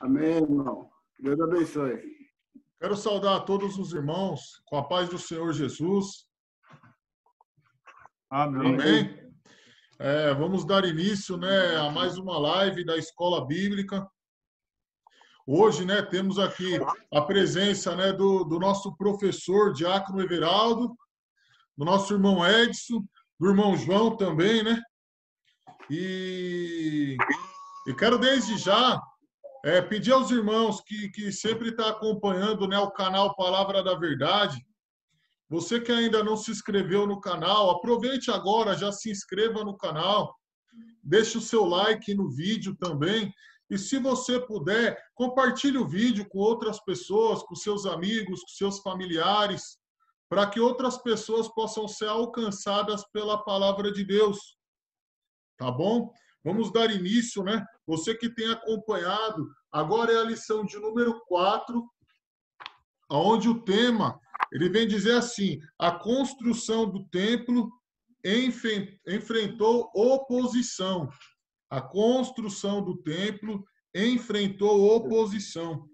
Amém, irmão. Deus abençoe. Quero saudar a todos os irmãos com a paz do Senhor Jesus. Amém. Amém. Vamos dar início, né, a mais uma live da Escola Bíblica. Hoje, né, temos aqui a presença, né, do nosso professor Diácono Everaldo, do nosso irmão Edson, do irmão João também, né? E quero desde já pedir aos irmãos que sempre estão acompanhando, né, o canal Palavra da Verdade. Você que ainda não se inscreveu no canal, aproveite agora, já se inscreva no canal, deixe o seu like no vídeo também. E se você puder, compartilhe o vídeo com outras pessoas, com seus amigos, com seus familiares, para que outras pessoas possam ser alcançadas pela palavra de Deus. Tá bom? Vamos dar início, né? Você que tem acompanhado, agora é a lição de número 4, onde o tema, ele vem dizer assim: a construção do templo enfrentou oposição. A construção do templo enfrentou oposição.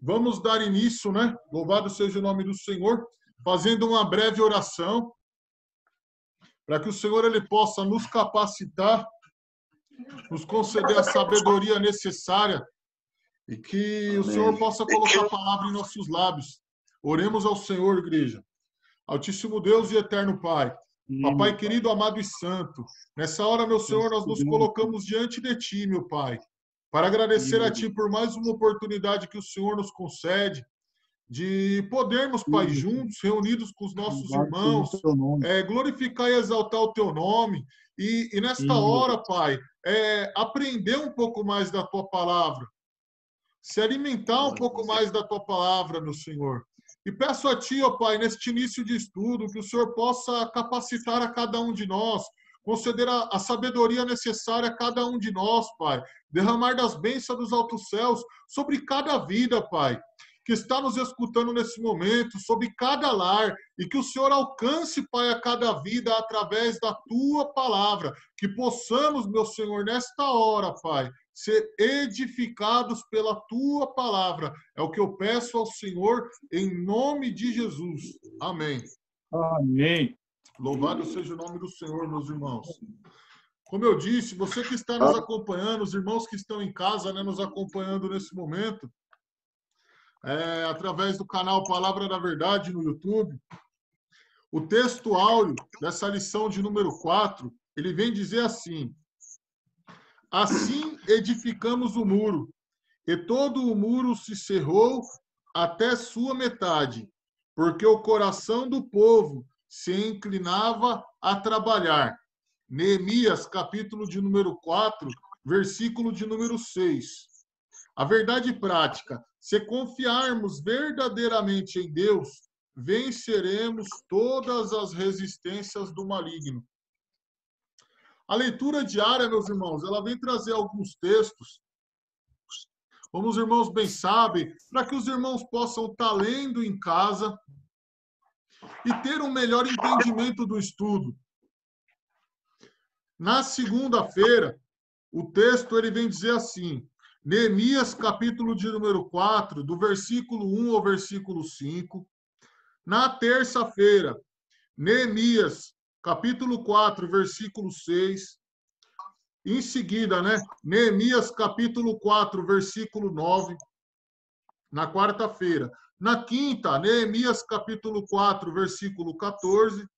Vamos dar início, né? Louvado seja o nome do Senhor, fazendo uma breve oração, para que o Senhor ele possa nos capacitar, nos conceder a sabedoria necessária e que o Senhor possa colocar a palavra em nossos lábios. Oremos ao Senhor, igreja. Altíssimo Deus e eterno Pai, Papai querido, amado e santo, nessa hora, meu Senhor, nós nos colocamos diante de Ti, meu Pai, para agradecer a Ti por mais uma oportunidade que o Senhor nos concede, de podermos, Pai, juntos, reunidos com os nossos irmãos, glorificar e exaltar o Teu nome, e nesta hora, Pai, aprender um pouco mais da Tua palavra, se alimentar um pouco mais da Tua palavra, meu Senhor. E peço a Ti, ó Pai, neste início de estudo, que o Senhor possa capacitar a cada um de nós, conceder a sabedoria necessária a cada um de nós, Pai. Derramar das bênçãos dos altos céus sobre cada vida, Pai, que está nos escutando nesse momento, sobre cada lar, e que o Senhor alcance, Pai, a cada vida através da Tua palavra. Que possamos, meu Senhor, nesta hora, Pai, ser edificados pela Tua palavra. É o que eu peço ao Senhor, em nome de Jesus. Amém. Amém. Louvado seja o nome do Senhor, meus irmãos. Como eu disse, você que está nos acompanhando, os irmãos que estão em casa, né, nos acompanhando nesse momento, através do canal Palavra da Verdade no YouTube, o texto áureo dessa lição de número 4, ele vem dizer assim: assim edificamos o muro, e todo o muro se cerrou até sua metade, porque o coração do povo se inclinava a trabalhar. Neemias, capítulo de número 4, versículo de número 6. A verdade prática: se confiarmos verdadeiramente em Deus, venceremos todas as resistências do maligno. A leitura diária, meus irmãos, ela vem trazer alguns textos, como os irmãos bem sabem, para que os irmãos possam estar lendo em casa e ter um melhor entendimento do estudo. Na segunda-feira, o texto ele vem dizer assim: Neemias, capítulo de número 4, do versículo 1 ao versículo 5. Na terça-feira, Neemias, capítulo 4, versículo 6. Em seguida, né, Neemias, capítulo 4, versículo 9. Na quarta-feira. Na quinta, Neemias, capítulo 4, versículo 14.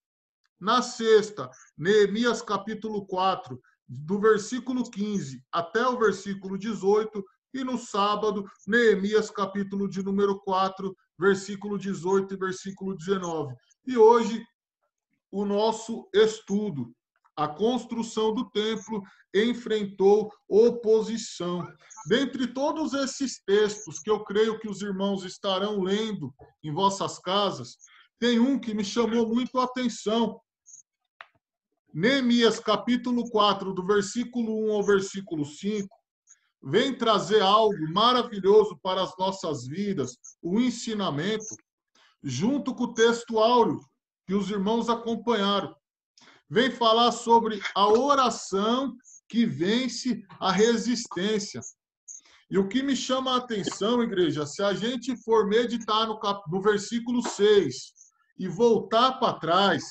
Na sexta, Neemias, capítulo 4, do versículo 15 até o versículo 18. E no sábado, Neemias, capítulo de número 4, versículo 18 e versículo 19. E hoje, o nosso estudo. A construção do templo enfrentou oposição. Dentre todos esses textos que eu creio que os irmãos estarão lendo em vossas casas, tem um que me chamou muito a atenção. Neemias, capítulo 4, do versículo 1 ao versículo 5, vem trazer algo maravilhoso para as nossas vidas, o ensinamento, junto com o texto áureo que os irmãos acompanharam. Vem falar sobre a oração que vence a resistência. E o que me chama a atenção, igreja, se a gente for meditar no versículo 6 e voltar para trás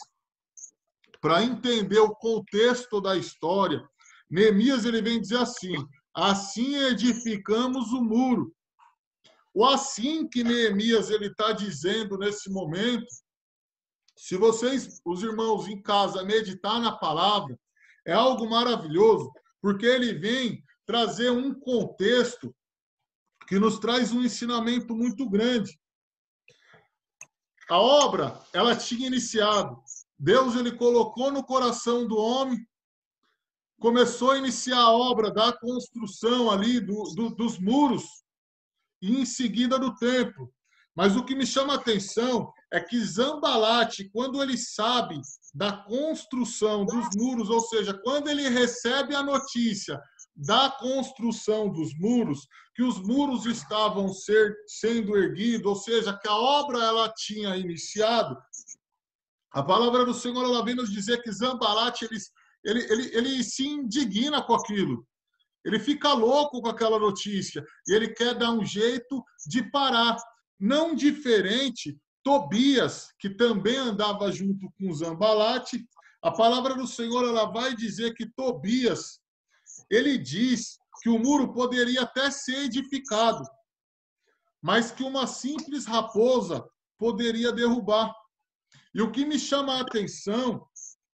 para entender o contexto da história, Neemias ele vem dizer assim: assim edificamos o muro. O assim que Neemias ele está dizendo nesse momento, se vocês, os irmãos em casa, meditar na palavra, é algo maravilhoso, porque ele vem trazer um contexto que nos traz um ensinamento muito grande. A obra, ela tinha iniciado. Deus ele colocou no coração do homem, começou a iniciar a obra da construção ali dos muros e em seguida do templo. Mas o que me chama a atenção é que Zambalate, quando ele sabe da construção dos muros, ou seja, quando ele recebe a notícia da construção dos muros, que os muros estavam sendo erguidos, ou seja, que a obra ela tinha iniciado, a palavra do Senhor ela vem nos dizer que Zambalate ele se indigna com aquilo. Ele fica louco com aquela notícia e ele quer dar um jeito de parar. Não diferente, Tobias, que também andava junto com Zambalate, a palavra do Senhor ela vai dizer que Tobias, ele diz que o muro poderia até ser edificado, mas que uma simples raposa poderia derrubar. E o que me chama a atenção,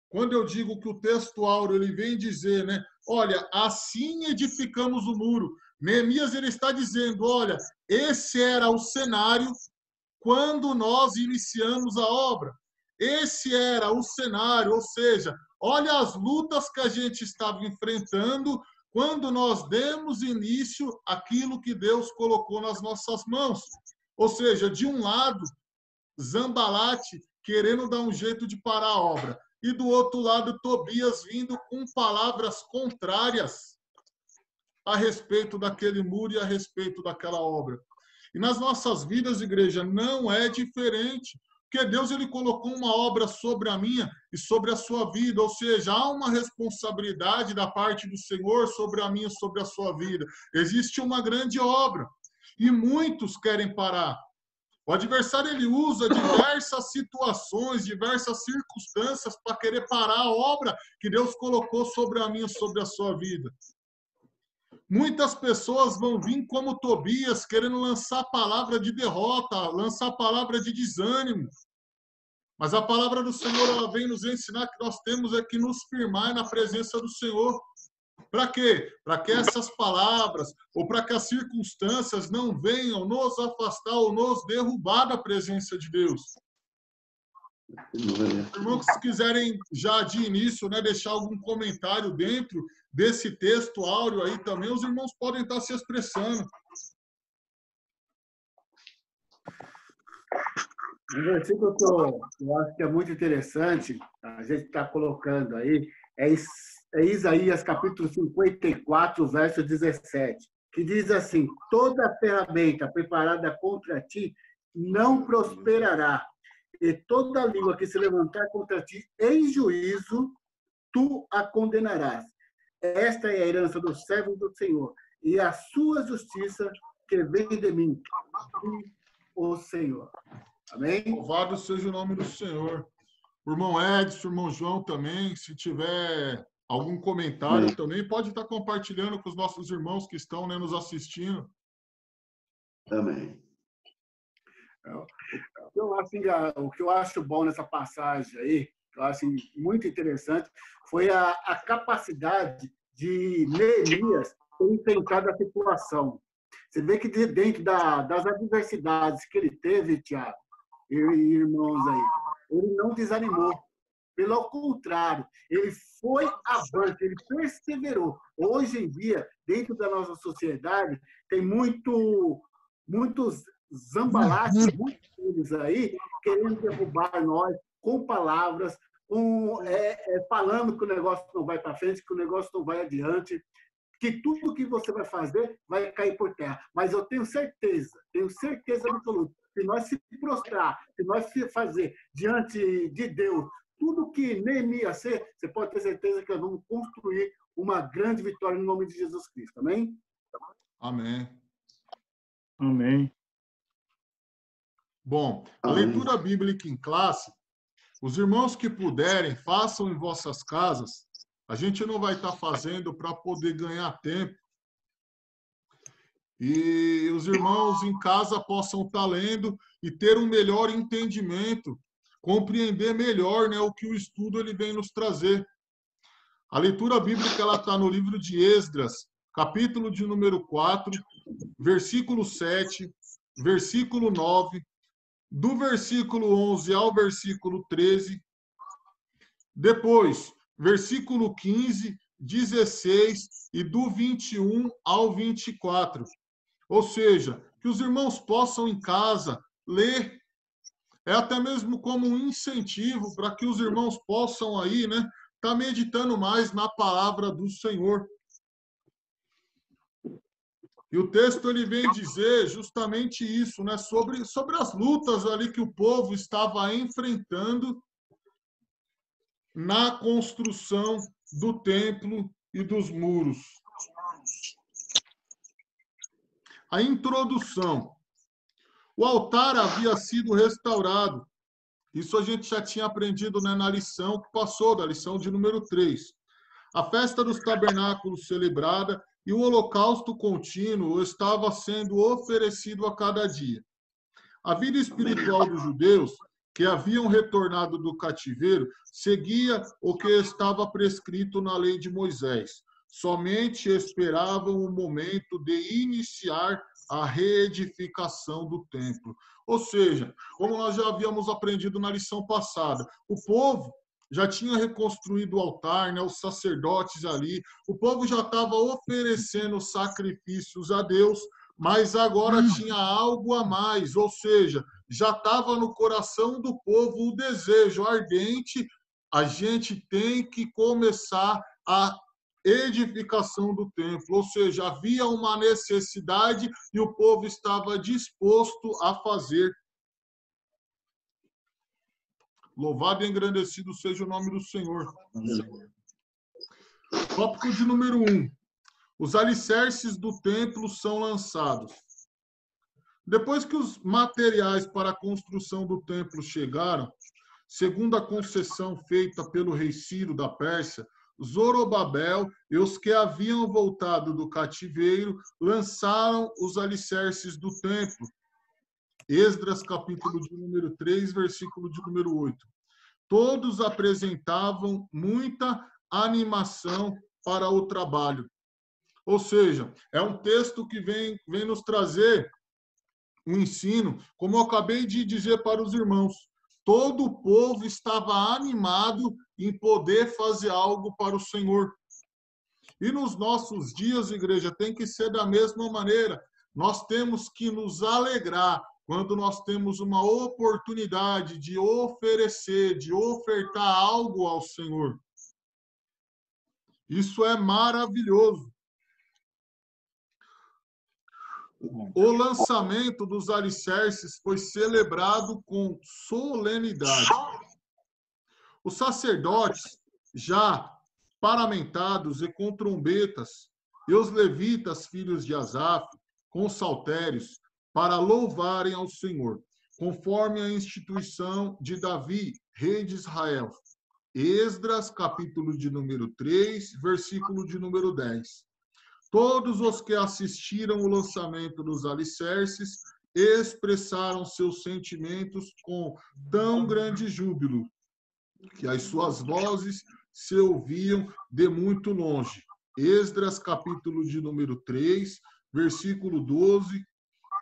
quando eu digo que o texto áureo ele vem dizer, né? Olha, assim edificamos o muro. Neemias ele está dizendo, olha, esse era o cenário quando nós iniciamos a obra. Esse era o cenário, ou seja, olha as lutas que a gente estava enfrentando quando nós demos início àquilo que Deus colocou nas nossas mãos. Ou seja, de um lado, Zambalate querendo dar um jeito de parar a obra. E do outro lado, Tobias vindo com palavras contrárias a respeito daquele muro e a respeito daquela obra. E nas nossas vidas, igreja, não é diferente. Porque Deus ele colocou uma obra sobre a minha e sobre a sua vida. Ou seja, há uma responsabilidade da parte do Senhor sobre a minha e sobre a sua vida. Existe uma grande obra. E muitos querem parar. O adversário ele usa diversas situações, diversas circunstâncias para querer parar a obra que Deus colocou sobre a minha, sobre a sua vida. Muitas pessoas vão vir como Tobias, querendo lançar palavra de derrota, lançar palavra de desânimo. Mas a palavra do Senhor ela vem nos ensinar que nós temos é que nos firmar na presença do Senhor. Para quê? Para que essas palavras ou para que as circunstâncias não venham nos afastar ou nos derrubar da presença de Deus. Irmãos, se quiserem já de início, né, deixar algum comentário dentro desse texto áureo aí também, os irmãos podem estar se expressando. Um versículo que eu acho que é muito interessante, a gente está colocando aí, é Isaías capítulo 54, verso 17, que diz assim: toda ferramenta preparada contra ti não prosperará, e toda língua que se levantar contra ti em juízo, tu a condenarás. Esta é a herança dos servos do Senhor, e a sua justiça que vem de mim, o Senhor. Amém? Louvado seja o nome do Senhor. O irmão Edson, o irmão João também, se tiver algum comentário também, pode estar compartilhando com os nossos irmãos que estão, né, nos assistindo. Amém. O que eu acho bom nessa passagem aí, que eu acho muito interessante, foi a capacidade de Neemias ter enfrentado a situação. Você vê que dentro das adversidades que ele teve, Tiago e irmãos aí, ele não desanimou. Pelo contrário, ele foi avante, ele perseverou. Hoje em dia, dentro da nossa sociedade, tem muitos zambalates, muitos aí, querendo derrubar nós com palavras, falando que o negócio não vai para frente, que o negócio não vai adiante, que tudo que você vai fazer vai cair por terra. Mas eu tenho certeza absoluta, se nós se prostrar, se nós se fazer diante de Deus tudo que Neemias ser, você pode ter certeza que nós vamos construir uma grande vitória no nome de Jesus Cristo. Amém? Amém. Amém. Bom, a Amém. leitura bíblica em classe, os irmãos que puderem, façam em vossas casas. A gente não vai estar fazendo para poder ganhar tempo. E os irmãos em casa possam estar lendo e ter um melhor entendimento, compreender melhor, né, o que o estudo ele vem nos trazer. A leitura bíblica ela está no livro de Esdras, capítulo de número 4, versículo 7, versículo 9, do versículo 11 ao versículo 13, depois, versículo 15, 16 e do 21 ao 24. Ou seja, que os irmãos possam em casa ler, é até mesmo como um incentivo para que os irmãos possam aí, né, estar meditando mais na palavra do Senhor. E o texto ele vem dizer justamente isso, né, sobre as lutas ali que o povo estava enfrentando na construção do templo e dos muros. A introdução. O altar havia sido restaurado. Isso a gente já tinha aprendido, né, na lição que passou, da lição de número 3. A festa dos tabernáculos celebrada e o holocausto contínuo estava sendo oferecido a cada dia. A vida espiritual dos judeus, que haviam retornado do cativeiro, seguia o que estava prescrito na lei de Moisés. Somente esperavam o momento de iniciar a reedificação do templo. Ou seja, como nós já havíamos aprendido na lição passada, o povo já tinha reconstruído o altar, né, os sacerdotes ali, o povo já estava oferecendo sacrifícios a Deus, mas agora tinha algo a mais, ou seja, já estava no coração do povo o desejo ardente, a gente tem que começar a edificação do templo, ou seja, havia uma necessidade e o povo estava disposto a fazer. Louvado e engrandecido seja o nome do Senhor. Tópico de número 1. Os alicerces do templo são lançados. Depois que os materiais para a construção do templo chegaram, segundo a concessão feita pelo rei Ciro da Pérsia, Zorobabel e os que haviam voltado do cativeiro lançaram os alicerces do templo. Esdras, capítulo de número 3, versículo de número 8. Todos apresentavam muita animação para o trabalho. Ou seja, é um texto que vem nos trazer um ensino, como eu acabei de dizer para os irmãos. Todo o povo estava animado em poder fazer algo para o Senhor. E nos nossos dias, igreja, tem que ser da mesma maneira. Nós temos que nos alegrar quando nós temos uma oportunidade de oferecer, de ofertar algo ao Senhor. Isso é maravilhoso. O lançamento dos alicerces foi celebrado com solenidade. Os sacerdotes, já paramentados e com trombetas, e os levitas, filhos de Asaf, com saltérios, para louvarem ao Senhor, conforme a instituição de Davi, rei de Israel. Esdras, capítulo de número 3, versículo de número 10. Todos os que assistiram o lançamento dos alicerces expressaram seus sentimentos com tão grande júbilo que as suas vozes se ouviam de muito longe. Esdras, capítulo de número 3, versículo 12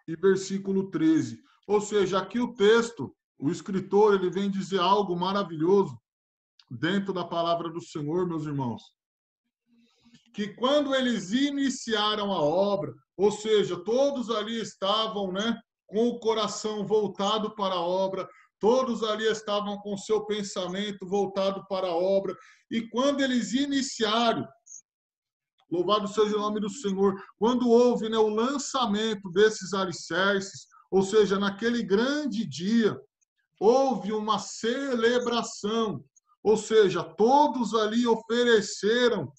e versículo 13. Ou seja, aqui o texto, o escritor, ele vem dizer algo maravilhoso dentro da palavra do Senhor, meus irmãos. Que quando eles iniciaram a obra, ou seja, todos ali estavam, né, com o coração voltado para a obra, todos ali estavam com seu pensamento voltado para a obra, e quando eles iniciaram, louvado seja o nome do Senhor, quando houve, né, o lançamento desses alicerces, ou seja, naquele grande dia, houve uma celebração, ou seja, todos ali ofereceram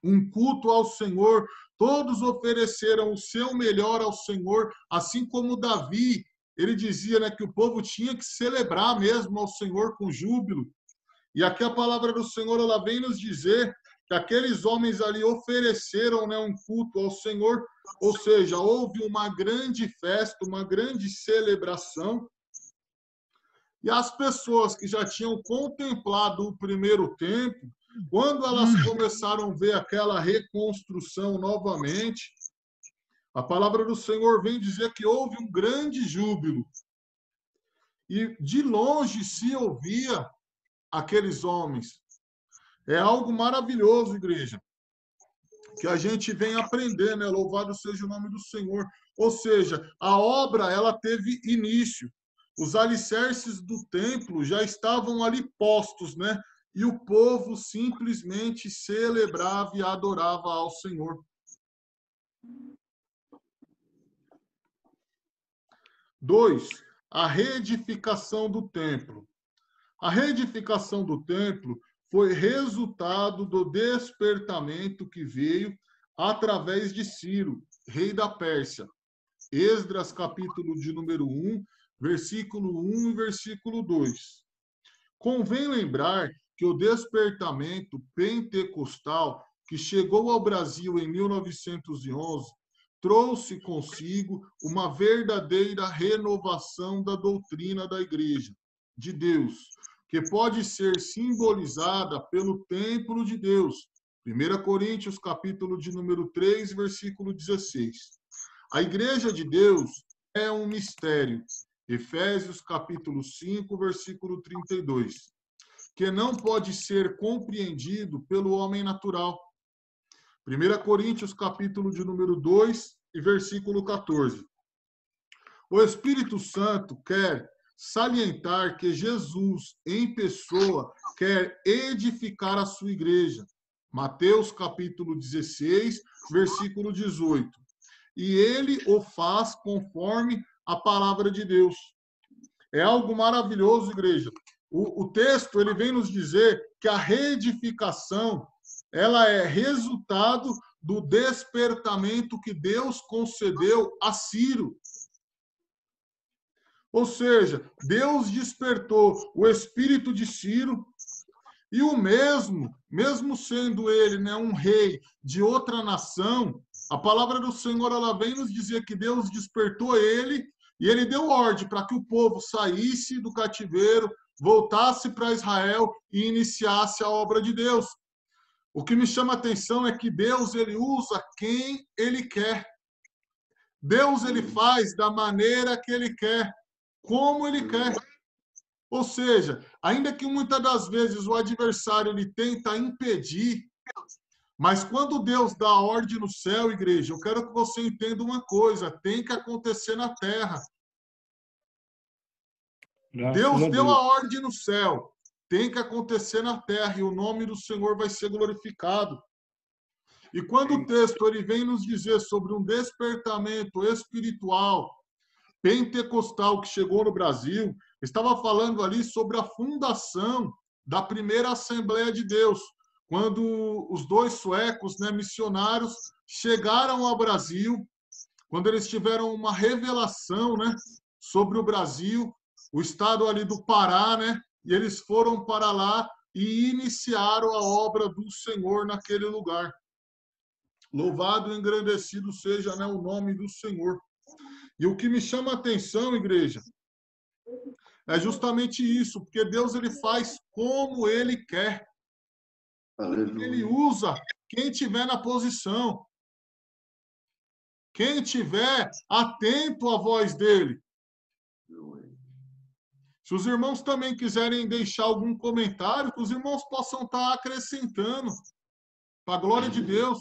um culto ao Senhor, todos ofereceram o seu melhor ao Senhor, assim como Davi, ele dizia, né, que o povo tinha que celebrar mesmo ao Senhor com júbilo. E aqui a palavra do Senhor, ela vem nos dizer que aqueles homens ali ofereceram, né, um culto ao Senhor, ou seja, houve uma grande festa, uma grande celebração. E as pessoas que já tinham contemplado o primeiro templo, quando elas começaram a ver aquela reconstrução novamente, a palavra do Senhor vem dizer que houve um grande júbilo. E de longe se ouvia aqueles homens. É algo maravilhoso, igreja, que a gente vem aprender, né? Louvado seja o nome do Senhor. Ou seja, a obra, ela teve início. Os alicerces do templo já estavam ali postos, né? E o povo simplesmente celebrava e adorava ao Senhor. 2, a reedificação do templo. A reedificação do templo foi resultado do despertamento que veio através de Ciro, rei da Pérsia. Esdras, capítulo de número 1, versículo 1 e versículo 2. Convém lembrar que o despertamento pentecostal que chegou ao Brasil em 1911 trouxe consigo uma verdadeira renovação da doutrina da Igreja de Deus, que pode ser simbolizada pelo templo de Deus. 1 Coríntios, capítulo de número 3, versículo 16. A Igreja de Deus é um mistério. Efésios, capítulo 5, versículo 32. Que não pode ser compreendido pelo homem natural. 1 Coríntios, capítulo de número 2 e versículo 14. O Espírito Santo quer salientar que Jesus, em pessoa, quer edificar a sua igreja. Mateus, capítulo 16, versículo 18. E ele o faz conforme a palavra de Deus. É algo maravilhoso, igreja. O texto, ele vem nos dizer que a reedificação, ela é resultado do despertamento que Deus concedeu a Ciro. Ou seja, Deus despertou o espírito de Ciro e o mesmo sendo ele, né, um rei de outra nação, a palavra do Senhor, ela vem nos dizer que Deus despertou ele e ele deu ordem para que o povo saísse do cativeiro, voltasse para Israel e iniciasse a obra de Deus. O que me chama a atenção é que Deus, ele usa quem ele quer. Deus, ele faz da maneira que ele quer, como ele quer. Ou seja, ainda que muitas das vezes o adversário ele tenta impedir, mas quando Deus dá a ordem no céu, igreja, eu quero que você entenda uma coisa, tem que acontecer na terra. Deus deu a ordem no céu, tem que acontecer na terra e o nome do Senhor vai ser glorificado. E quando o texto ele vem nos dizer sobre um despertamento espiritual pentecostal que chegou no Brasil, estava falando ali sobre a fundação da primeira Assembleia de Deus, quando os dois suecos, né, missionários, chegaram ao Brasil, quando eles tiveram uma revelação, né, sobre o Brasil, o estado ali do Pará, né, e eles foram para lá e iniciaram a obra do Senhor naquele lugar. Louvado e engrandecido seja, né, o nome do Senhor. E o que me chama a atenção, igreja, é justamente isso, porque Deus ele faz como ele quer. Ele usa quem tiver na posição. Quem tiver atento à voz dele. Se os irmãos também quiserem deixar algum comentário, que os irmãos possam estar acrescentando. Para a glória de Deus.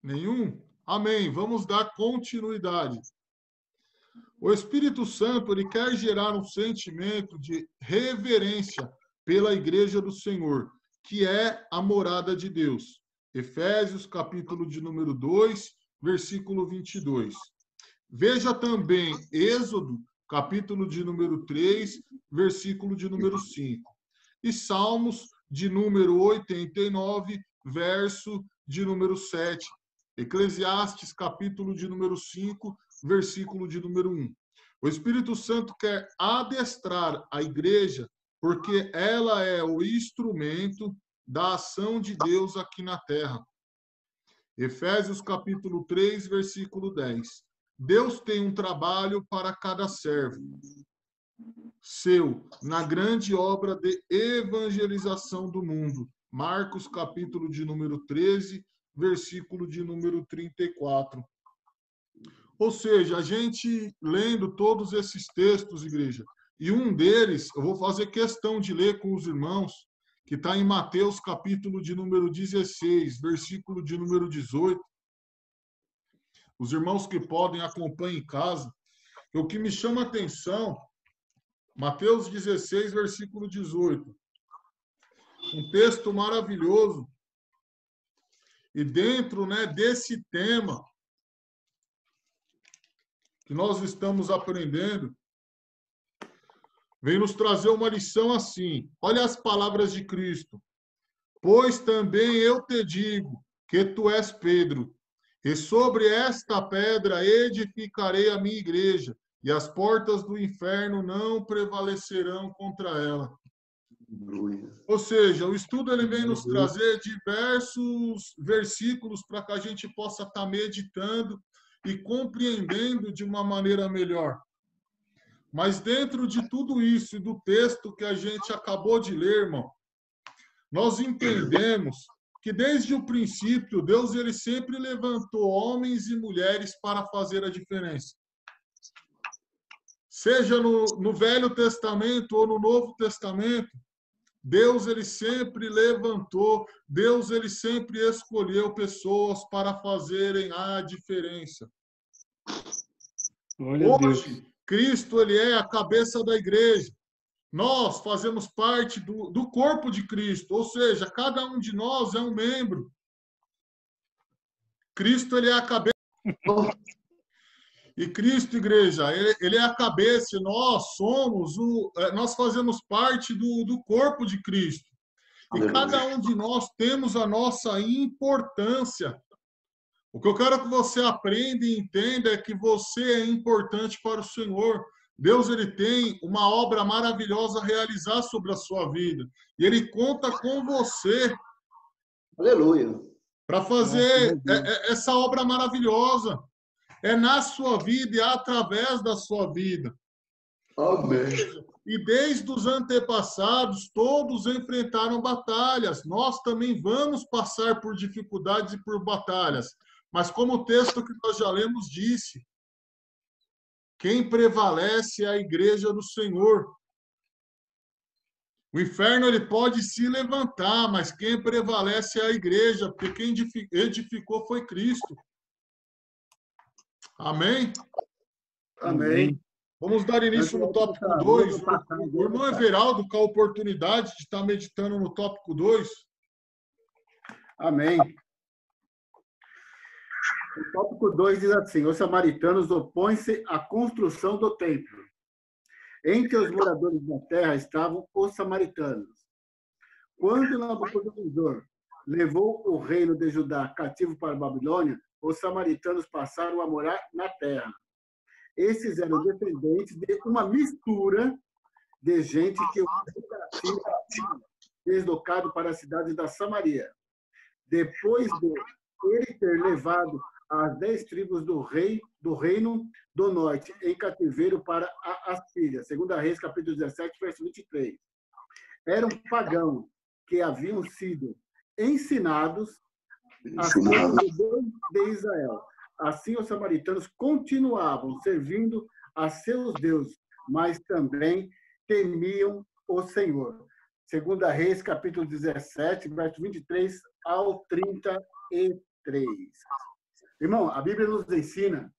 Nenhum? Amém. Vamos dar continuidade. O Espírito Santo ele quer gerar um sentimento de reverência pela Igreja do Senhor, que é a morada de Deus. Efésios, capítulo de número 2, versículo 22. Veja também Êxodo, capítulo de número 3, versículo de número 5. e Salmos de número 89, verso de número 7. Eclesiastes, capítulo de número 5, versículo de número 1. O Espírito Santo quer adestrar a igreja porque ela é o instrumento da ação de Deus aqui na terra. Efésios capítulo 3, versículo 10. Deus tem um trabalho para cada servo seu na grande obra de evangelização do mundo. Marcos capítulo de número 13, versículo de número 34. Ou seja, a gente lendo todos esses textos, igreja, e um deles, eu vou fazer questão de ler com os irmãos, que está em Mateus capítulo de número 16, versículo de número 18. Os irmãos que podem acompanhar em casa. O que me chama a atenção, Mateus 16, versículo 18. Um texto maravilhoso. E dentro, né, desse tema que nós estamos aprendendo, vem nos trazer uma lição assim. Olha as palavras de Cristo. Pois também eu te digo que tu és Pedro, e sobre esta pedra edificarei a minha igreja, e as portas do inferno não prevalecerão contra ela. Ou seja, o estudo ele vem nos trazer diversos versículos para que a gente possa estar meditando e compreendendo de uma maneira melhor. Mas dentro de tudo isso e do texto que a gente acabou de ler, irmão, nós entendemos que desde o princípio, Deus ele sempre levantou homens e mulheres para fazer a diferença. Seja no Velho Testamento ou no Novo Testamento, Deus ele sempre levantou, Deus ele sempre escolheu pessoas para fazerem a diferença. Hoje, Cristo ele é a cabeça da igreja. Nós fazemos parte do corpo de Cristo, ou seja, cada um de nós é um membro. Cristo ele é a cabeça. E Cristo, igreja, ele é a cabeça, nós fazemos parte do corpo de Cristo. E cada um de nós temos a nossa importância. O que eu quero que você aprenda e entenda é que você é importante para o Senhor. Deus ele tem uma obra maravilhosa a realizar sobre a sua vida. E ele conta com você. Aleluia. Para fazer essa obra maravilhosa. É na sua vida e através da sua vida. Amém. E desde os antepassados, todos enfrentaram batalhas. Nós também vamos passar por dificuldades e por batalhas. Mas como o texto que nós já lemos disse, quem prevalece é a igreja do Senhor. O inferno ele pode se levantar, mas quem prevalece é a igreja, porque quem edificou foi Cristo. Amém? Amém. Vamos dar início no tópico 2. O irmão Everaldo, com a oportunidade de estar meditando no tópico 2. Amém. O tópico 2 diz assim: os samaritanos opõem-se à construção do templo. Entre os moradores da terra estavam os samaritanos. Quando Nabucodonosor levou o reino de Judá cativo para a Babilônia, os samaritanos passaram a morar na terra. Esses eram descendentes de uma mistura de gente que o rei tinha deslocado para a cidade da Samaria. Depois de ele ter levado as 10 tribos do reino do norte em cativeiro para a Assíria. 2 Reis, capítulo 17, verso 23. Eram pagãos que haviam sido ensinados as coisas de Deus de Israel. Assim, os samaritanos continuavam servindo a seus deuses, mas também temiam o Senhor. 2 Reis, capítulo 17, verso 23 ao 33. Irmão, a Bíblia nos ensina,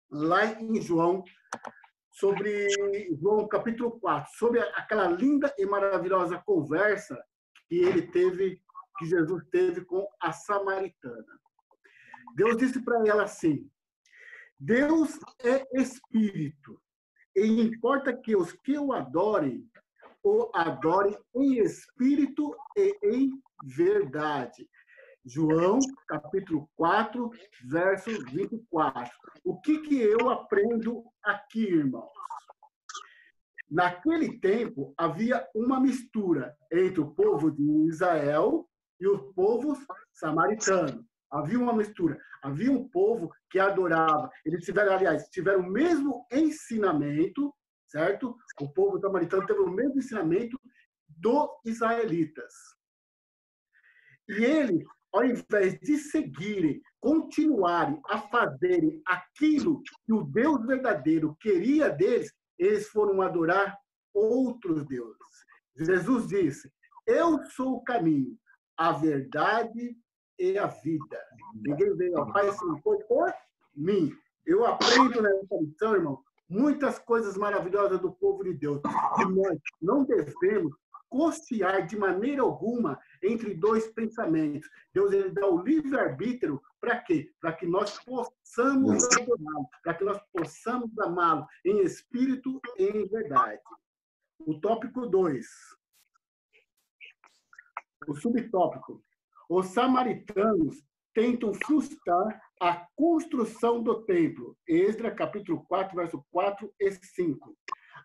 lá em João, sobre João capítulo 4, sobre aquela linda e maravilhosa conversa que Jesus teve com a samaritana. Deus disse para ela assim: Deus é espírito, e importa que os que o adorem o adorem em espírito e em verdade. João, capítulo 4, verso 24. O que eu aprendo aqui, irmãos? Naquele tempo, havia uma mistura entre o povo de Israel e os povos samaritanos. Havia uma mistura. Havia um povo que adorava. Eles tiveram, aliás, tiveram o mesmo ensinamento, certo? O povo samaritano teve o mesmo ensinamento dos israelitas. E eles, ao invés de seguirem, continuarem a fazerem aquilo que o Deus verdadeiro queria deles, eles foram adorar outros deuses. Jesus disse: eu sou o caminho, a verdade e a vida. Ninguém veio ao Pai se não for por mim. Eu aprendo nessa lição, irmão, muitas coisas maravilhosas do povo de Deus. E nós não devemos cochear de maneira alguma entre dois pensamentos. Deus, ele dá o livre-arbítrio para quê? Para que nós possamos adorá-lo, para que nós possamos amá-lo em espírito e em verdade. O tópico 2. O subtópico. Os samaritanos tentam frustrar a construção do templo. Esdras, capítulo 4, verso 4 e 5.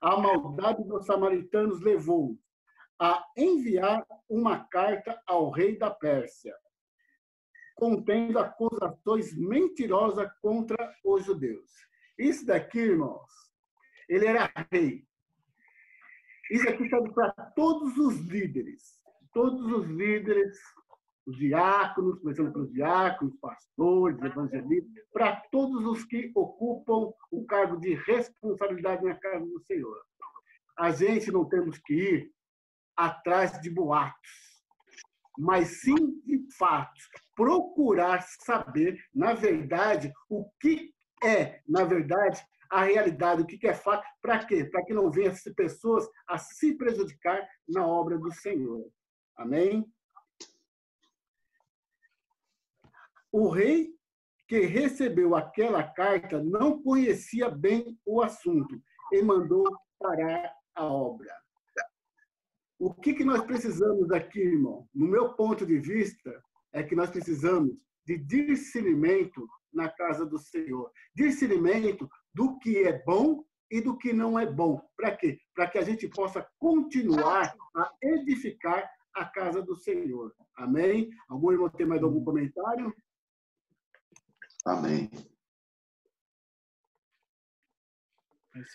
A maldade dos samaritanos levou a enviar uma carta ao rei da Pérsia, contendo acusações mentirosas contra os judeus. Isso daqui, irmãos, ele era rei. Isso aqui serve para todos os líderes. Todos os líderes, os diáconos, começando pelos diáconos, pastores, evangelistas, para todos os que ocupam o cargo de responsabilidade na casa do Senhor. A gente não temos que ir atrás de boatos, mas sim de fatos. Procurar saber, na verdade, o que é, na verdade, a realidade, o que é fato. Para quê? Para que não venham pessoas a se prejudicar na obra do Senhor. Amém? O rei que recebeu aquela carta não conhecia bem o assunto e mandou parar a obra. O que nós precisamos aqui, irmão? No meu ponto de vista, é que nós precisamos de discernimento na casa do Senhor. Discernimento do que é bom e do que não é bom. Para quê? Para que a gente possa continuar a edificar a casa do Senhor. Amém? Algum irmão tem mais algum comentário? Amém.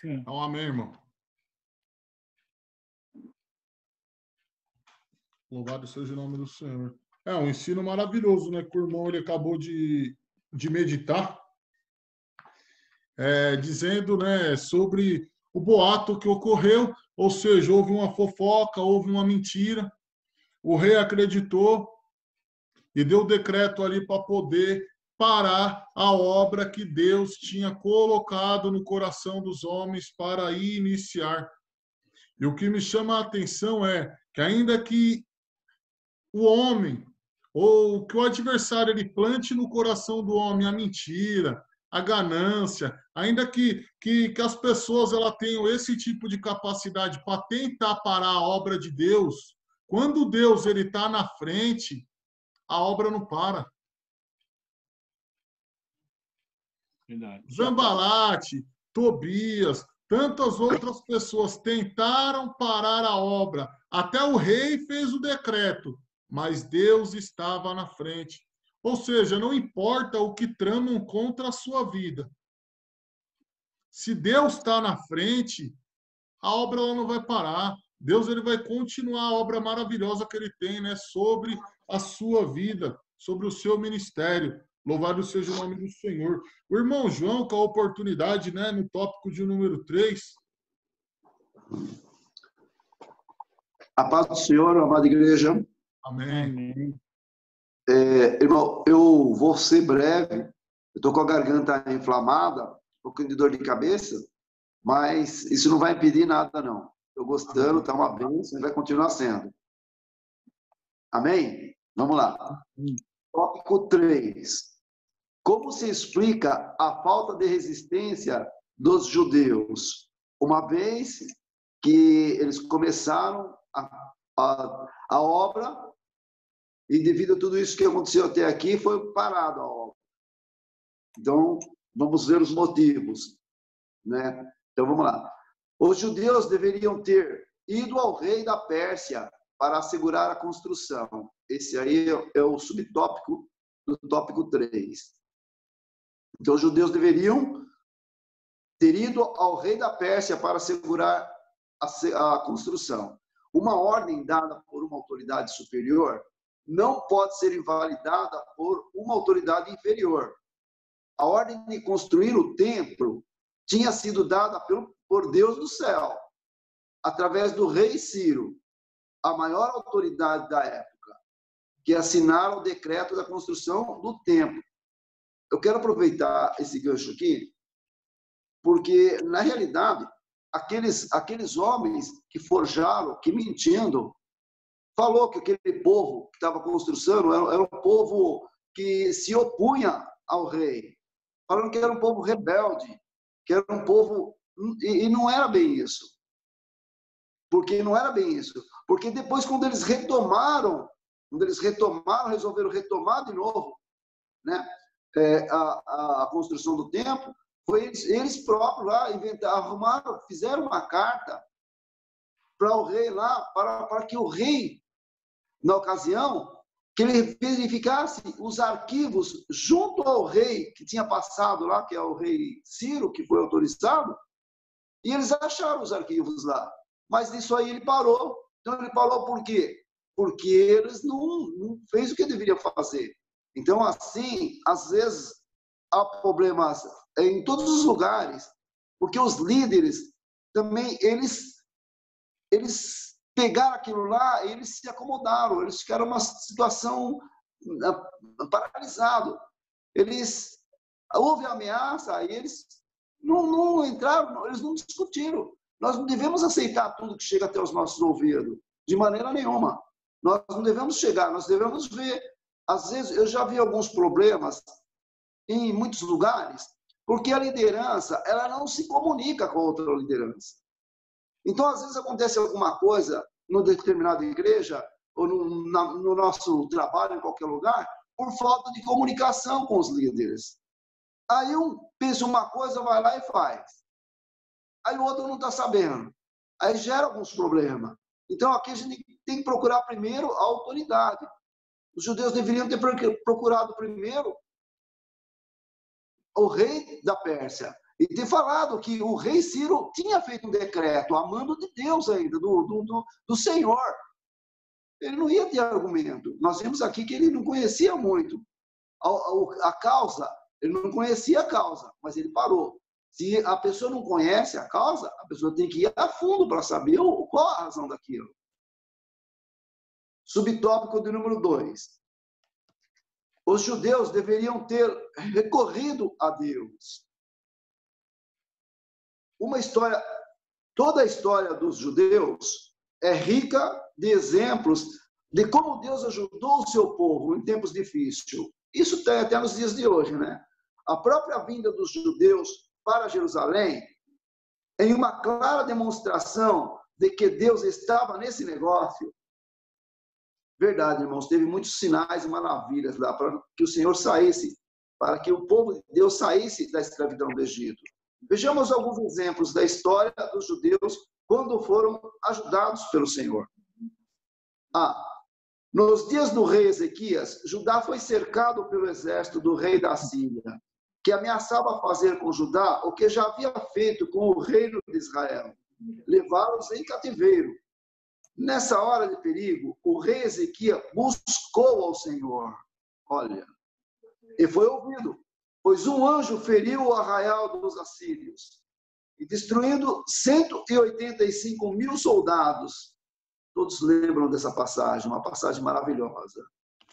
Então, amém, irmão. Louvado seja o nome do Senhor. É um ensino maravilhoso, né? Que o irmão ele acabou de meditar, dizendo, né, sobre o boato que ocorreu, ou seja, houve uma fofoca, houve uma mentira. O rei acreditou e deu decreto ali para poder parar a obra que Deus tinha colocado no coração dos homens para iniciar. E o que me chama a atenção é que ainda que o homem, ou que o adversário ele plante no coração do homem a mentira, a ganância, ainda que as pessoas ela tenham esse tipo de capacidade para tentar parar a obra de Deus, quando Deus ele está na frente, a obra não para. Verdade. Zambalate, Tobias, tantas outras pessoas tentaram parar a obra. Até o rei fez o decreto, mas Deus estava na frente. Ou seja, não importa o que tramam contra a sua vida. Se Deus está na frente, a obra ela não vai parar. Deus ele vai continuar a obra maravilhosa que ele tem, né, sobre a sua vida, sobre o seu ministério. Louvado seja o nome do Senhor. O irmão João, com a oportunidade, né, no tópico de número 3. A paz do Senhor, amada igreja. Amém. Irmão, eu vou ser breve. Eu estou com a garganta inflamada, um pouquinho de dor de cabeça, mas isso não vai impedir nada, não. Estou gostando, está uma bênção e vai continuar sendo. Amém? Vamos lá. Tópico 3. Como se explica a falta de resistência dos judeus, uma vez que eles começaram a obra e devido a tudo isso que aconteceu até aqui, foi parada a obra. Então, vamos ver os motivos, né? Então, vamos lá. Os judeus deveriam ter ido ao rei da Pérsia para assegurar a construção. Esse aí é o subtópico do tópico 3. Então, os judeus deveriam ter ido ao rei da Pérsia para assegurar a construção. Uma ordem dada por uma autoridade superior não pode ser invalidada por uma autoridade inferior. A ordem de construir o templo tinha sido dada por Deus do céu, através do rei Ciro, a maior autoridade da época, que assinara o decreto da construção do templo. Eu quero aproveitar esse gancho aqui, porque, na realidade, aqueles homens que forjaram, que mentindo, falou que aquele povo que estava construindo era um povo que se opunha ao rei, falando que era um povo rebelde, que era um povo... E não era bem isso. Porque não era bem isso. Porque depois, quando eles retomaram, resolveram retomar de novo, né, a construção do templo, foi eles próprios lá arrumaram, fizeram uma carta para o rei lá, para que o rei, na ocasião, que ele verificasse os arquivos junto ao rei que tinha passado lá, que é o rei Ciro, que foi autorizado, e eles acharam os arquivos lá. Mas isso aí ele parou. Então ele parou por quê? Porque eles não fez o que deveriam fazer. Então, assim, às vezes há problemas em todos os lugares, porque os líderes também, eles pegaram aquilo lá, eles se acomodaram, eles ficaram numa situação paralisado. Houve ameaça e eles não entraram, eles não discutiram. Nós não devemos aceitar tudo que chega até os nossos ouvidos, de maneira nenhuma. Nós não devemos chegar, nós devemos ver. Às vezes, eu já vi alguns problemas em muitos lugares, porque a liderança, ela não se comunica com a outra liderança. Então, às vezes, acontece alguma coisa numa determinada igreja, ou no nosso trabalho, em qualquer lugar, por falta de comunicação com os líderes. Aí um pensa uma coisa, vai lá e faz. Aí o outro não está sabendo. Aí gera alguns problemas. Então, aqui a gente tem que procurar primeiro a autoridade. Os judeus deveriam ter procurado primeiro o rei da Pérsia e ter falado que o rei Ciro tinha feito um decreto, a mando de Deus ainda, do Senhor. Ele não ia ter argumento. Nós vimos aqui que ele não conhecia muito a causa, ele não conhecia a causa, mas ele parou. Se a pessoa não conhece a causa, a pessoa tem que ir a fundo para saber qual a razão daquilo. Subtópico de número 2. Os judeus deveriam ter recorrido a Deus. Toda a história dos judeus é rica de exemplos de como Deus ajudou o seu povo em tempos difíceis. Isso tem até nos dias de hoje, né? A própria vinda dos judeus para Jerusalém em uma clara demonstração de que Deus estava nesse negócio. Verdade, irmãos, teve muitos sinais e maravilhas lá para que o Senhor saísse, para que o povo de Deus saísse da escravidão do Egito. Vejamos alguns exemplos da história dos judeus quando foram ajudados pelo Senhor. Nos dias do rei Ezequias, Judá foi cercado pelo exército do rei da Síria, que ameaçava fazer com Judá o que já havia feito com o reino de Israel, levá-los em cativeiro. Nessa hora de perigo, o rei Ezequias buscou ao Senhor. Olha, e foi ouvido, pois um anjo feriu o arraial dos assírios, e destruindo 185.000 soldados. Todos lembram dessa passagem, uma passagem maravilhosa.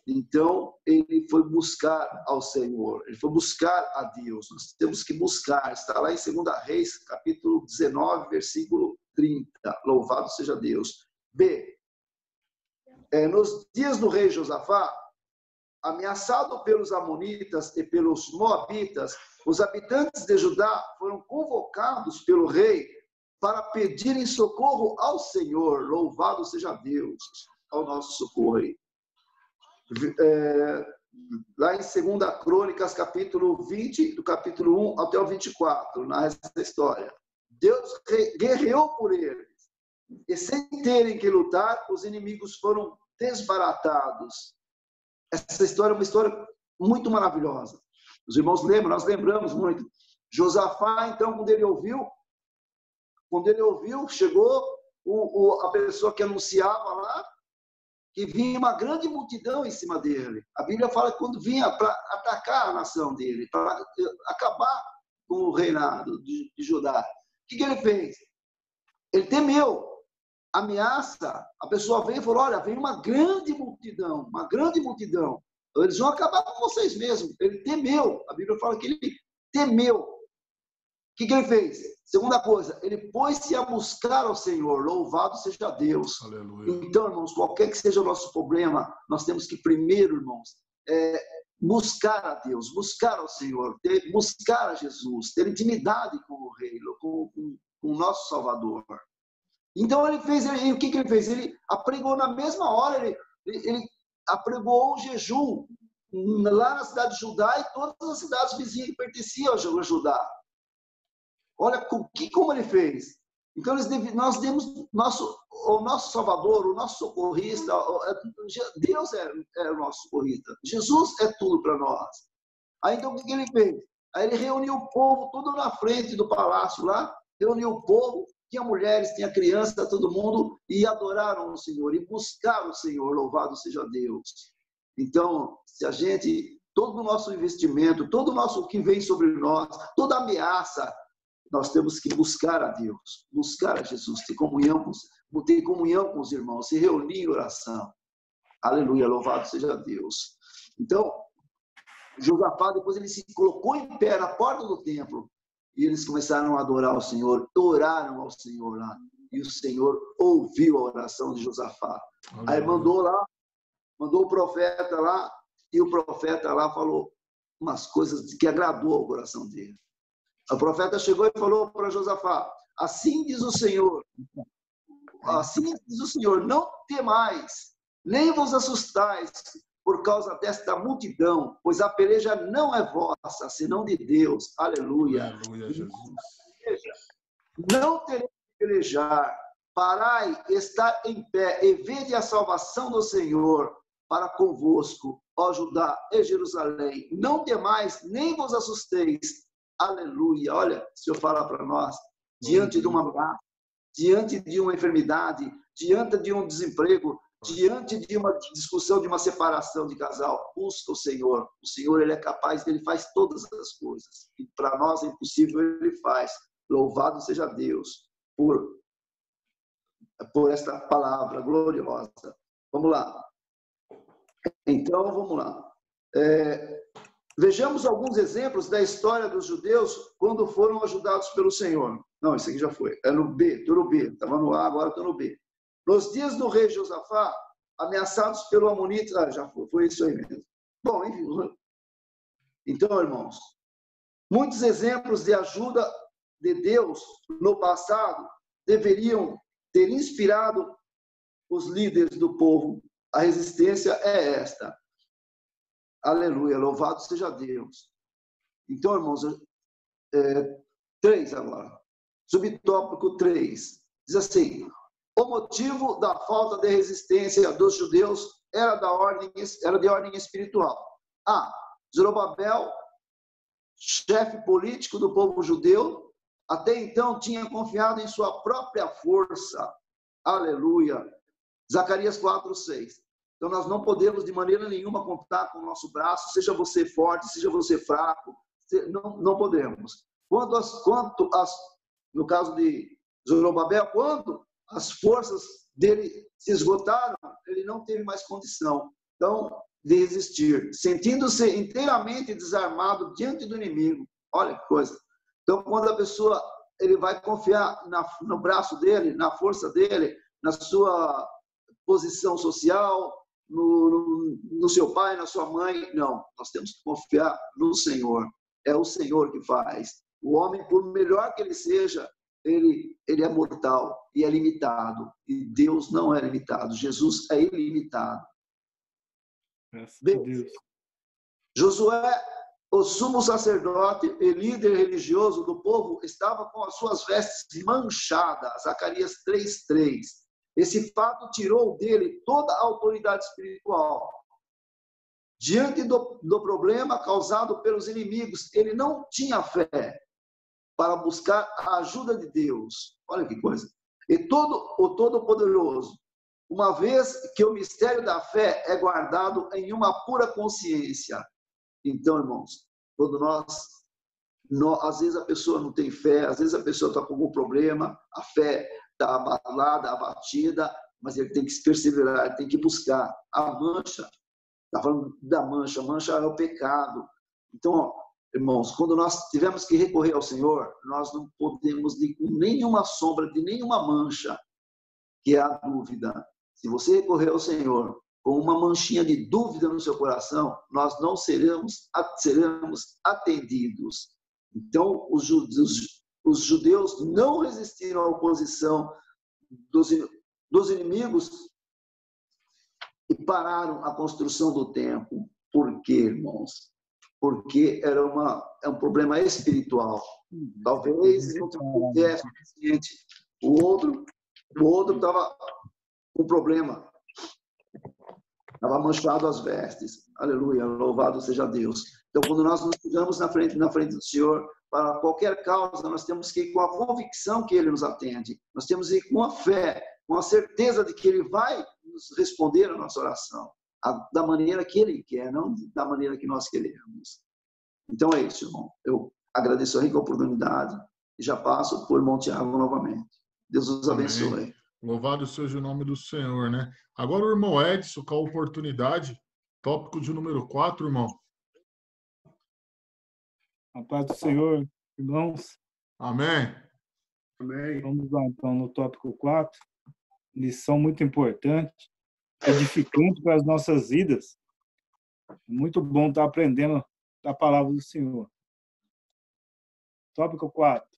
Então, ele foi buscar ao Senhor, ele foi buscar a Deus. Nós temos que buscar, está lá em 2 Reis, capítulo 19, versículo 30. Louvado seja Deus. B. Nos dias do rei Josafá, ameaçado pelos amonitas e pelos moabitas, os habitantes de Judá foram convocados pelo rei para pedirem socorro ao Senhor. Louvado seja Deus, ao nosso socorro aí. Lá em 2 Crônicas, capítulo 20, do capítulo 1 até o 24, na história. Deus guerreou por eles. E sem terem que lutar, os inimigos foram desbaratados. Essa história é uma história muito maravilhosa. Os irmãos lembram, nós lembramos muito. Josafá, então, quando ele ouviu, chegou a pessoa que anunciava lá, que vinha uma grande multidão em cima dele. A Bíblia fala que quando vinha para atacar a nação dele, para acabar com o reinado de Judá. O que ele fez? Ele temeu. Ameaça, a pessoa veio e falou, olha, vem uma grande multidão. Eles vão acabar com vocês mesmos. Ele temeu. A Bíblia fala que ele temeu. O que ele fez? Segunda coisa, ele pôs-se a buscar ao Senhor. Louvado seja Deus. Aleluia. Então, irmãos, qualquer que seja o nosso problema, nós temos que primeiro, irmãos, buscar a Deus, buscar ao Senhor, buscar a Jesus, ter intimidade com o Rei, com o nosso Salvador. Então, o que ele fez? Ele apregou na mesma hora, ele apregou um jejum lá na cidade de Judá e todas as cidades vizinhas que pertenciam a Judá. Olha como ele fez. Então, nós demos o nosso Salvador, o nosso socorrista. Deus é o nosso socorrista. Jesus é tudo para nós. Aí, então, o que ele fez? Aí ele reuniu o povo tudo na frente do palácio lá, reuniu o povo, tinha mulheres, tinha criança, todo mundo, e adoraram o Senhor, e buscaram o Senhor, louvado seja Deus. Então, se a gente, todo o nosso investimento, todo o nosso que vem sobre nós, toda ameaça, nós temos que buscar a Deus, buscar a Jesus, ter comunhão com os irmãos, se reunir em oração. Aleluia, louvado seja Deus. Então, Josafá, depois ele se colocou em pé na porta do templo, e eles começaram a adorar o Senhor, oraram ao Senhor lá. E o Senhor ouviu a oração de Josafá. Aí mandou o profeta lá, e o profeta lá falou umas coisas que agradou ao coração dele. O profeta chegou e falou para Josafá, assim diz o Senhor, não temais, nem vos assustais por causa desta multidão, pois a peleja não é vossa, senão de Deus. Aleluia. Aleluia, Jesus. Não tereis que pelejar. Parai, estar em pé, e vede a salvação do Senhor para convosco, ó Judá e Jerusalém. Não temais, nem vos assusteis. Aleluia. Olha, o Senhor fala para nós, diante de uma enfermidade, diante de um desemprego, diante de uma discussão, de uma separação de casal, busca o Senhor. O Senhor, Ele é capaz, Ele faz todas as coisas. E para nós é impossível, Ele faz. Louvado seja Deus por esta palavra gloriosa. Vamos lá. Então, vamos lá. Vejamos alguns exemplos da história dos judeus quando foram ajudados pelo Senhor. Não, isso aqui já foi. É no B, estou no B. Estava no A, agora estou no B. Nos dias do rei Josafá, ameaçados pelo Amonita... já foi isso aí mesmo. Bom, enfim. Então, irmãos, muitos exemplos de ajuda de Deus no passado deveriam ter inspirado os líderes do povo. A resistência é esta. Aleluia, louvado seja Deus. Então, irmãos, 3 agora. Subtópico 3. Diz assim, o motivo da falta de resistência dos judeus era de ordem espiritual. Zorobabel, chefe político do povo judeu, até então tinha confiado em sua própria força. Aleluia. Zacarias 4:6. Então, nós não podemos de maneira nenhuma contar com o nosso braço, seja você forte, seja você fraco, não podemos. No caso de Zorobabel, quando as forças dele se esgotaram, ele não teve mais condição, então, de resistir, sentindo-se inteiramente desarmado diante do inimigo. Olha que coisa. Então, quando a pessoa ele vai confiar no braço dele, na força dele, na sua posição social, no seu pai, na sua mãe, não. Nós temos que confiar no Senhor. É o Senhor que faz. O homem, por melhor que ele seja, ele é mortal e é limitado. E Deus não é limitado. Jesus é ilimitado. Graças a Bem, Deus. Josué, o sumo sacerdote e líder religioso do povo, estava com as suas vestes manchadas. Zacarias 3:3. Esse fato tirou dele toda a autoridade espiritual. Diante do problema causado pelos inimigos, ele não tinha fé para buscar a ajuda de Deus. Olha que coisa. E o Todo-Poderoso, uma vez que o mistério da fé é guardado em uma pura consciência. Então, irmãos, quando às vezes a pessoa não tem fé, às vezes a pessoa está com algum problema, a fé está abalada, abatida, mas ele tem que perseverar, ele tem que buscar. A mancha, está falando da mancha, a mancha é o pecado. Então, irmãos, quando nós tivermos que recorrer ao Senhor, nós não podemos ir com nenhuma sombra de nenhuma mancha, que é a dúvida. Se você recorrer ao Senhor com uma manchinha de dúvida no seu coração, nós não seremos atendidos. Então, os judeus não resistiram à oposição dos inimigos e pararam a construção do templo. Por quê, irmãos? Porque é um problema espiritual. Talvez não tivesse suficiente. O outro estava com problema. Estava manchado as vestes. Aleluia, louvado seja Deus. Então, quando nós nos chegamos na frente do Senhor, para qualquer causa, nós temos que ir com a convicção que Ele nos atende. Nós temos que ir com a fé, com a certeza de que Ele vai nos responder a nossa oração. Da maneira que Ele quer, não da maneira que nós queremos. Então é isso, irmão. Eu agradeço a rica oportunidade e já passo por irmão Tiago novamente. Deus os abençoe. Amém. Louvado seja o nome do Senhor, né? Agora o irmão Edson, com a oportunidade, tópico de número 4, irmão. A paz do Senhor, irmãos. Amém. Amém. Vamos lá, então, no tópico 4. Lição muito importante, edificante para as nossas vidas. Muito bom estar aprendendo a palavra do Senhor. Tópico 4.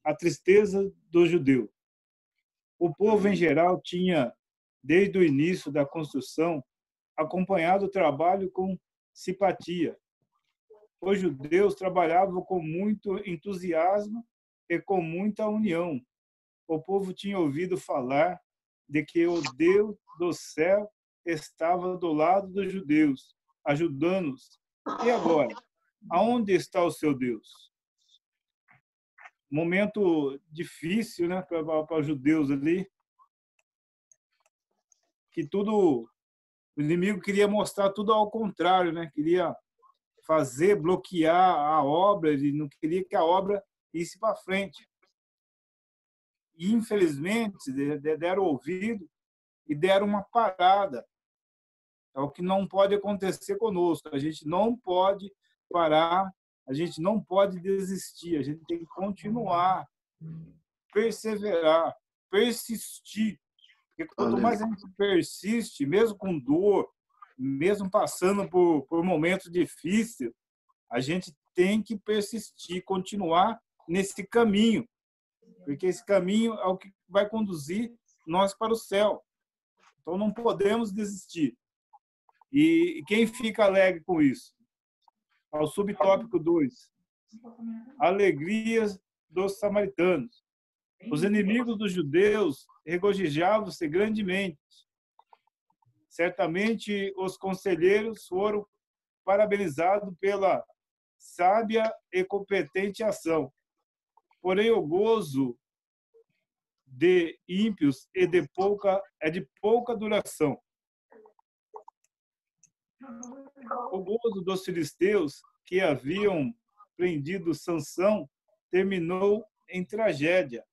A tristeza do judeu. O povo, em geral, tinha, desde o início da construção, acompanhado o trabalho com simpatia. Os judeus trabalhavam com muito entusiasmo e com muita união. O povo tinha ouvido falar de que o Deus do céu estava do lado dos judeus, ajudando-os. E agora, aonde está o seu Deus? Momento difícil, né, para os judeus ali, que o inimigo queria mostrar tudo ao contrário, né? Queria bloquear a obra, ele não queria que a obra isse para frente. E, infelizmente, deram ouvido e deram uma parada. É o que não pode acontecer conosco. A gente não pode parar, a gente não pode desistir, a gente tem que continuar, perseverar, persistir. Porque quanto mais a gente persiste, mesmo com dor, mesmo passando por momentos difíceis, a gente tem que persistir, continuar nesse caminho. Porque esse caminho é o que vai conduzir nós para o céu. Então, não podemos desistir. E quem fica alegre com isso? Ao subtópico 2. Alegrias dos samaritanos. Os inimigos dos judeus regozijavam-se grandemente. Certamente, os conselheiros foram parabenizados pela sábia e competente ação. Porém, o gozo de ímpios é de pouca duração. O gozo dos filisteus que haviam prendido Sansão terminou em tragédia.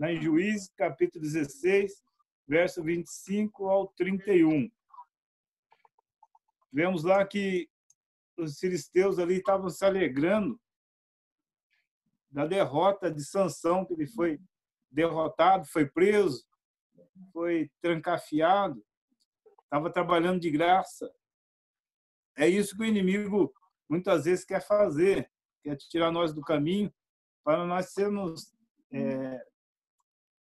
Em Juízes, capítulo 16, verso 25 ao 31. Vemos lá que os filisteus ali estavam se alegrando da derrota de Sansão, que ele foi derrotado, foi preso, foi trancafiado, estava trabalhando de graça. É isso que o inimigo muitas vezes quer fazer, quer tirar nós do caminho para nós sermos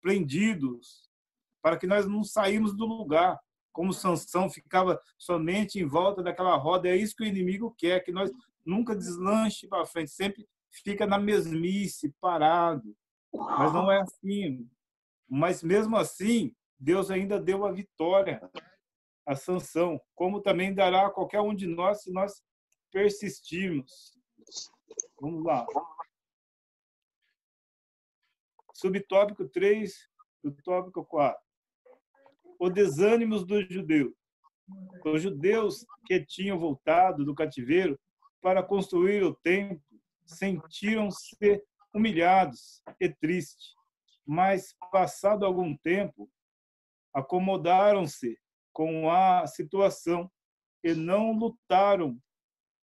prendidos, para que nós não saímos do lugar, como Sansão ficava somente em volta daquela roda. É isso que o inimigo quer, que nós nunca deslanche para frente, sempre fica na mesmice, parado. Mas não é assim. Mas mesmo assim, Deus ainda deu a vitória a Sansão, como também dará a qualquer um de nós se nós persistirmos. Vamos lá. Subtópico 3, do tópico 4. O desânimo dos judeus. Os judeus que tinham voltado do cativeiro para construir o templo sentiram-se humilhados e tristes, mas, passado algum tempo, acomodaram-se com a situação e não lutaram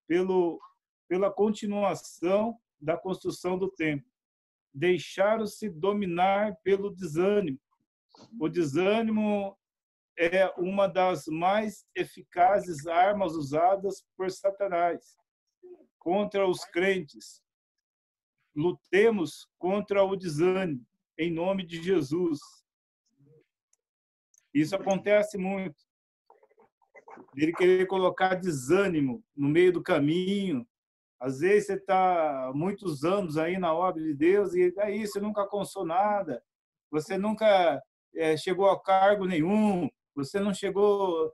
pela continuação da construção do templo. Deixaram-se dominar pelo desânimo. O desânimo é uma das mais eficazes armas usadas por Satanás contra os crentes. Lutemos contra o desânimo, em nome de Jesus. Isso acontece muito. Ele querer colocar desânimo no meio do caminho. Às vezes você está muitos anos aí na obra de Deus e daí você nunca alcançou nada. Você nunca chegou a cargo nenhum. Você não chegou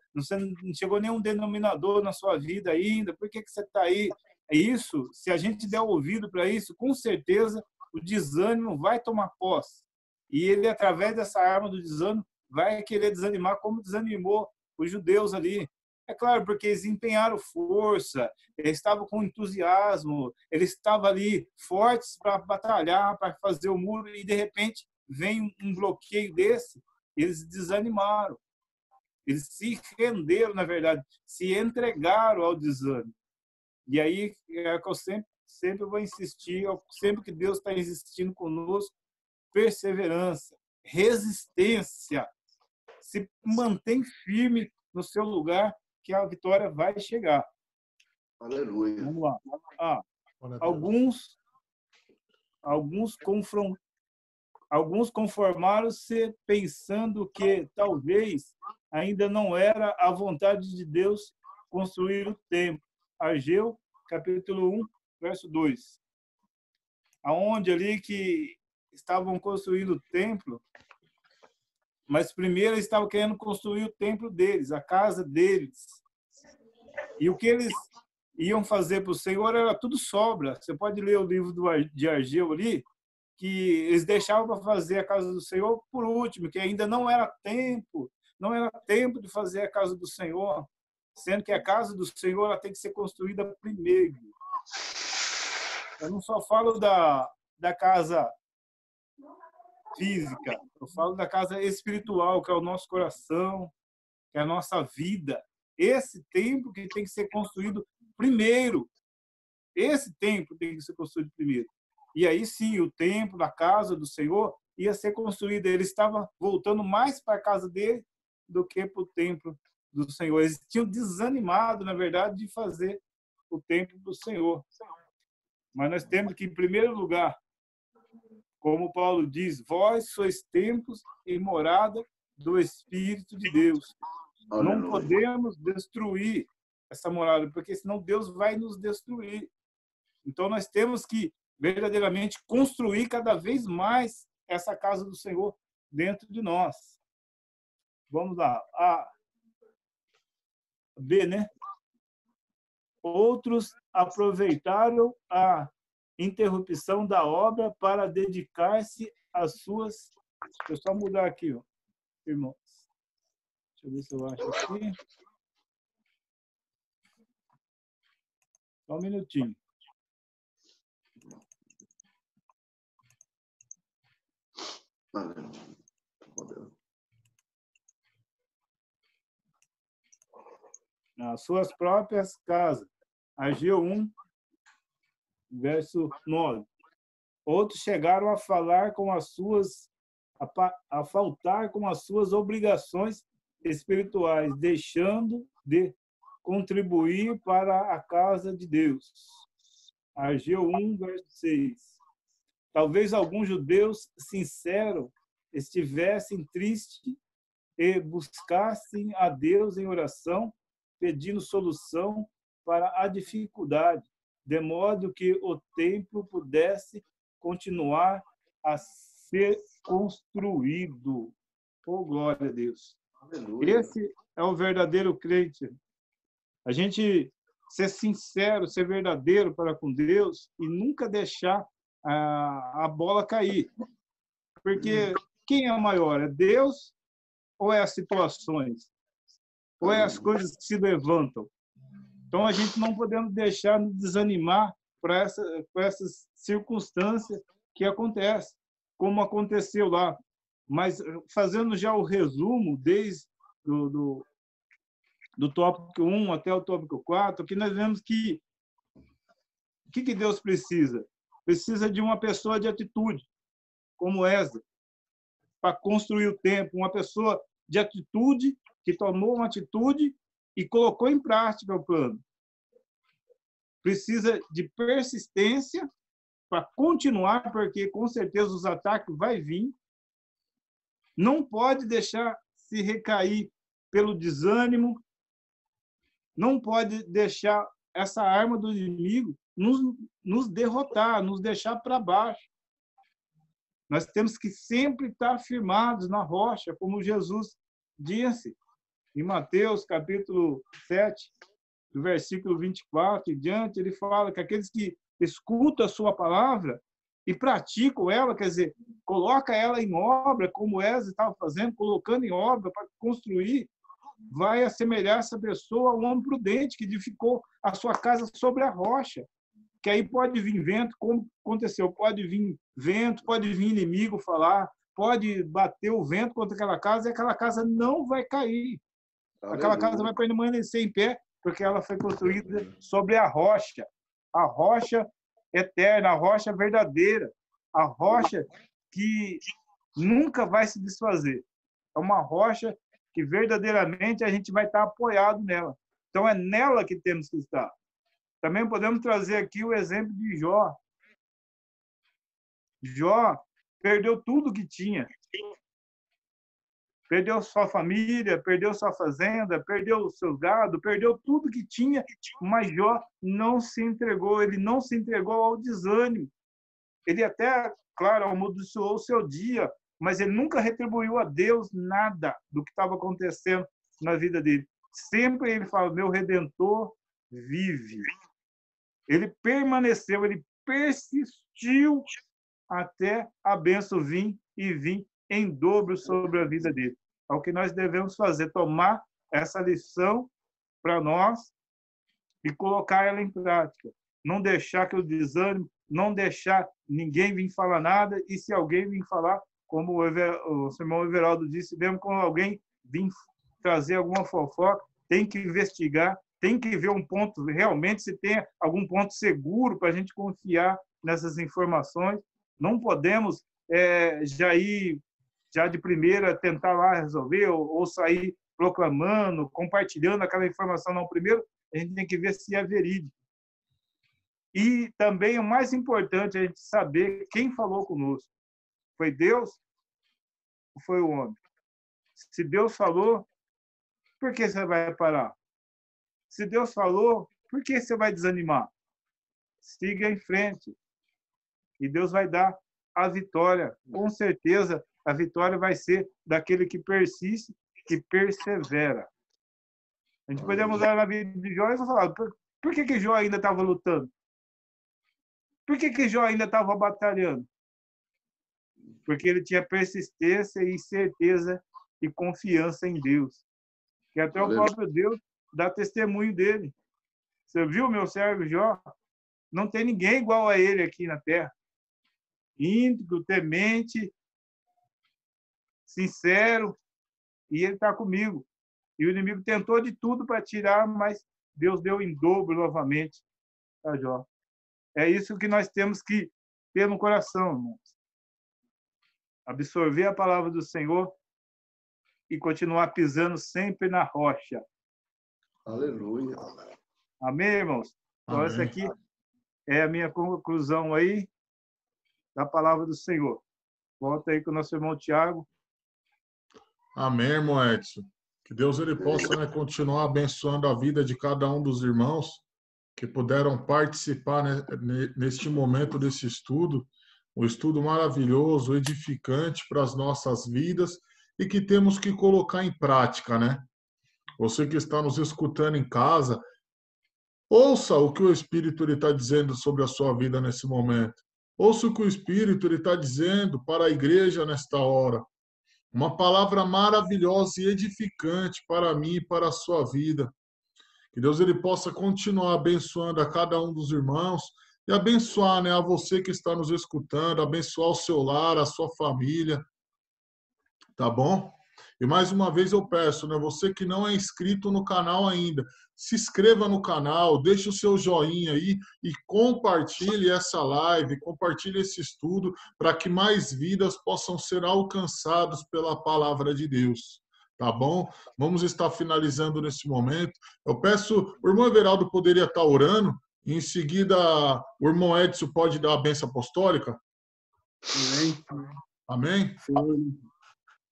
a nenhum denominador na sua vida ainda. Por que você está aí? É isso. Se a gente der ouvido para isso, com certeza o desânimo vai tomar posse. E ele, através dessa arma do desânimo, vai querer desanimar como desanimou os judeus ali. É claro, porque eles empenharam força, eles estavam com entusiasmo, eles estavam ali fortes para batalhar, para fazer o muro, e de repente vem um bloqueio desse, eles desanimaram. Eles se renderam, na verdade, se entregaram ao desânimo. E aí é que eu sempre vou insistir, sempre que Deus está insistindo conosco, perseverança, resistência. Se mantém firme no seu lugar, que a vitória vai chegar. Aleluia. Vamos lá. Alguns conformaram-se pensando que talvez ainda não era a vontade de Deus construir o templo. Ageu, capítulo 1, verso 2. Aonde ali que estavam construindo o templo, mas primeiro eles estavam querendo construir o templo deles, a casa deles. E o que eles iam fazer para o Senhor era tudo sobra. Você pode ler o livro de Ageu ali, que eles deixavam para fazer a casa do Senhor por último, que ainda não era tempo de fazer a casa do Senhor, sendo que a casa do Senhor ela tem que ser construída primeiro. Eu não só falo da casa física, eu falo da casa espiritual, que é o nosso coração, que é a nossa vida. Esse templo que tem que ser construído primeiro. Esse templo tem que ser construído primeiro. E aí sim, o templo, a casa do Senhor, ia ser construído. Ele estava voltando mais para a casa dele do que para o templo do Senhor. Eles tinham desanimado, na verdade, de fazer o templo do Senhor. Mas nós temos que, em primeiro lugar, como Paulo diz, vós sois templos e morada do Espírito de Deus. Aleluia. Não podemos destruir essa morada, porque senão Deus vai nos destruir. Então nós temos que verdadeiramente construir cada vez mais essa casa do Senhor dentro de nós. Vamos lá. A B, né? Outros aproveitaram a interrupção da obra para dedicar-se às suas... Deixa eu só mudar aqui, ó, irmãos. Deixa eu ver se eu acho aqui. Só um minutinho. Nas suas próprias casas. Ageu 1, verso 9. Outros chegaram a falar com as suas, a faltar com as suas obrigações espirituais, deixando de contribuir para a casa de Deus. Ageu 1, verso 6. Talvez alguns judeus sinceros estivessem tristes e buscassem a Deus em oração, pedindo solução para a dificuldade, de modo que o templo pudesse continuar a ser construído. Oh, glória a Deus! Aleluia. Esse é o verdadeiro crente. A gente ser sincero, ser verdadeiro para com Deus e nunca deixar a bola cair. Porque quem é o maior? É Deus ou é as situações? Ou é as coisas que se levantam? Então, a gente não podemos deixar nos desanimar por essas circunstâncias que acontecem, como aconteceu lá. Mas, fazendo já o resumo, desde do tópico 1 até o tópico 4, que nós vemos que o que Deus precisa? Precisa de uma pessoa de atitude, como Esdras, para construir o templo, uma pessoa de atitude que tomou uma atitude e colocou em prática o plano. Precisa de persistência para continuar, porque com certeza os ataques vão vir. Não pode deixar se recair pelo desânimo, não pode deixar essa arma do inimigo nos derrotar, nos deixar para baixo. Nós temos que sempre estar firmados na rocha, como Jesus disse em Mateus, capítulo 7, do versículo 24 e diante, ele fala que aqueles que escutam a sua palavra e praticam ela, quer dizer, coloca ela em obra, como Esdras estava fazendo, colocando em obra para construir, vai assemelhar essa pessoa a um homem prudente que edificou a sua casa sobre a rocha. Que aí pode vir vento, como aconteceu, pode vir vento, pode vir inimigo falar, pode bater o vento contra aquela casa e aquela casa não vai cair. Aquela casa vai permanecer em pé, porque ela foi construída sobre a rocha eterna, a rocha verdadeira, a rocha que nunca vai se desfazer. É uma rocha que verdadeiramente a gente vai estar apoiado nela. Então é nela que temos que estar. Também podemos trazer aqui o exemplo de Jó. Jó perdeu tudo que tinha. Perdeu sua família, perdeu sua fazenda, perdeu o seu gado, perdeu tudo que tinha, mas Jó não se entregou, ele não se entregou ao desânimo. Ele até, claro, amaldiçoou o seu dia, mas ele nunca retribuiu a Deus nada do que estava acontecendo na vida dele. Sempre ele fala, meu Redentor vive. Ele permaneceu, ele persistiu até a bênção vir e vir em dobro sobre a vida dele. É o que nós devemos fazer, tomar essa lição para nós e colocar ela em prática. Não deixar que o desânimo, não deixar ninguém vir falar nada, e se alguém vir falar, como o seu irmão Everaldo disse, mesmo quando alguém vir trazer alguma fofoca, tem que investigar, tem que ver um ponto, realmente, se tem algum ponto seguro para a gente confiar nessas informações. Não podemos já de primeira tentar lá resolver ou sair proclamando, compartilhando aquela informação. Não, primeiro a gente tem que ver se é verídico. E também o mais importante é a gente saber quem falou conosco. Foi Deus ou foi o homem? Se Deus falou, por que você vai parar? Se Deus falou, por que você vai desanimar? Siga em frente. E Deus vai dar a vitória. Com certeza, a vitória vai ser daquele que persiste, que persevera. A gente podemos olhar na vida de Jó e falar, por que Jó ainda estava lutando? Por que Jó ainda estava batalhando? Porque ele tinha persistência e certeza e confiança em Deus. Que até o próprio Deus dá testemunho dele. Você viu meu servo Jó? Não tem ninguém igual a ele aqui na terra. Íntegro, temente, sincero, e ele está comigo. E o inimigo tentou de tudo para tirar, mas Deus deu em dobro novamente a Jó. É isso que nós temos que ter no coração, irmãos. Absorver a palavra do Senhor e continuar pisando sempre na rocha. Aleluia. Amém, irmãos? Então, essa aqui é a minha conclusão aí. da palavra do Senhor. Volta aí com o nosso irmão Tiago. Amém, irmão Edson. Que Deus ele possa, né, continuar abençoando a vida de cada um dos irmãos que puderam participar, né, neste momento desse estudo. Um estudo maravilhoso, edificante para as nossas vidas e que temos que colocar em prática, né? Você que está nos escutando em casa, ouça o que o Espírito está dizendo sobre a sua vida nesse momento. Ouça o que o Espírito está dizendo para a igreja nesta hora. Uma palavra maravilhosa e edificante para mim e para a sua vida. Que Deus ele possa continuar abençoando a cada um dos irmãos e abençoar, né, a você que está nos escutando, abençoar o seu lar, a sua família. Tá bom? E mais uma vez eu peço, né, você que não é inscrito no canal ainda, se inscreva no canal, deixe o seu joinha aí e compartilhe essa live, compartilhe esse estudo para que mais vidas possam ser alcançadas pela palavra de Deus. Tá bom? Vamos estar finalizando nesse momento. Eu peço, o irmão Everaldo poderia estar orando, e em seguida o irmão Edson pode dar a bênção apostólica? Amém. Amém? Senhor,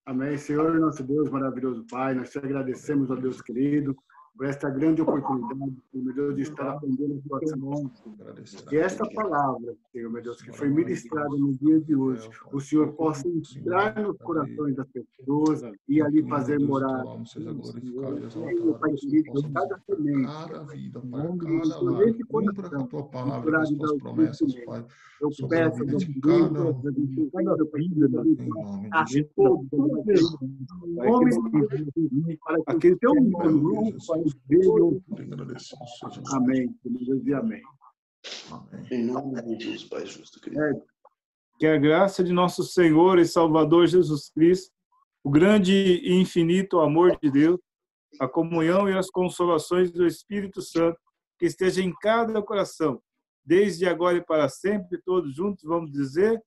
amém. Senhor, nosso Deus, maravilhoso Pai, nós te agradecemos, ó Deus querido, por esta grande oportunidade, meu Deus, de estar aprendendo a tua mão. E esta palavra, Senhor, meu Deus, que foi ministrada no dia de hoje, o Senhor possa entrar nos corações das pessoas e ali fazer morar. Pai querido, cada semente, cada vida, Pai, cada lar, cumpra com a tua palavra e com as tuas promessas, Pai, sobre a vida de cada um, em nome de Jesus. Aquele teu nome, Amém. Amém. Em nome de Jesus, Pai justo, querido. Que a graça de nosso Senhor e Salvador Jesus Cristo, o grande e infinito amor de Deus, a comunhão e as consolações do Espírito Santo, que esteja em cada coração, desde agora e para sempre, todos juntos vamos dizer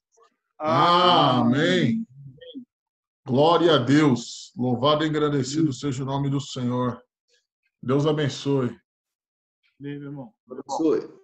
amém. Glória a Deus. Louvado e agradecido seja o nome do Senhor. Deus abençoe. Meu irmão. Abençoe.